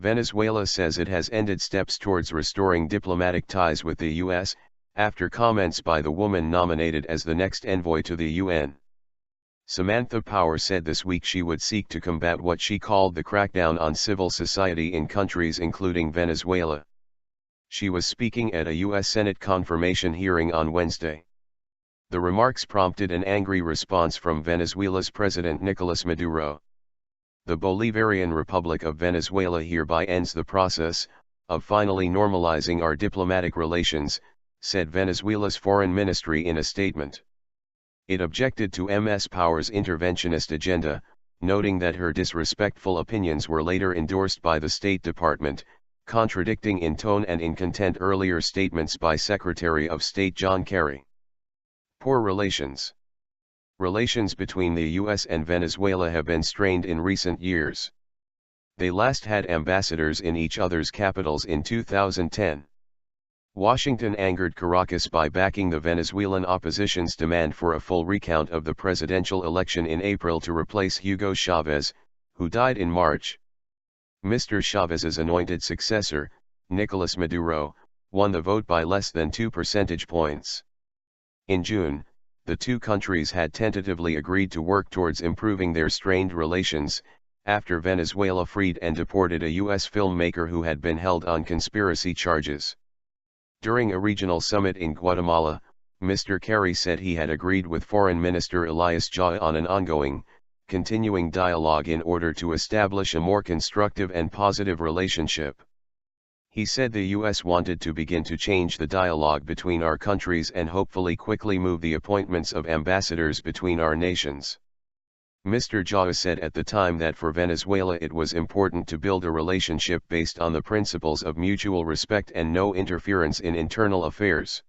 Venezuela says it has ended steps towards restoring diplomatic ties with the U.S., after comments by the woman nominated as the next envoy to the UN. Samantha Power said this week she would seek to combat what she called the crackdown on civil society in countries including Venezuela. She was speaking at a U.S. Senate confirmation hearing on Wednesday. The remarks prompted an angry response from Venezuela's President Nicolas Maduro. The Bolivarian Republic of Venezuela hereby ends the process of finally normalizing our diplomatic relations, said Venezuela's foreign ministry in a statement. It objected to Ms. Power's interventionist agenda, noting that her disrespectful opinions were later endorsed by the State Department, contradicting in tone and in content earlier statements by Secretary of State John Kerry. Poor relations. Relations between the U.S. and Venezuela have been strained in recent years. They last had ambassadors in each other's capitals in 2010. Washington angered Caracas by backing the Venezuelan opposition's demand for a full recount of the presidential election in April to replace Hugo Chavez, who died in March. Mr. Chavez's anointed successor, Nicolas Maduro, won the vote by less than 2 percentage points. In June, the two countries had tentatively agreed to work towards improving their strained relations, after Venezuela freed and deported a U.S. filmmaker who had been held on conspiracy charges. During a regional summit in Guatemala, Mr. Kerry said he had agreed with Foreign Minister Elias Jaw on an ongoing, continuing dialogue in order to establish a more constructive and positive relationship. He said the U.S. wanted to begin to change the dialogue between our countries and hopefully quickly move the appointments of ambassadors between our nations. Mr. Jaw said at the time that for Venezuela it was important to build a relationship based on the principles of mutual respect and no interference in internal affairs.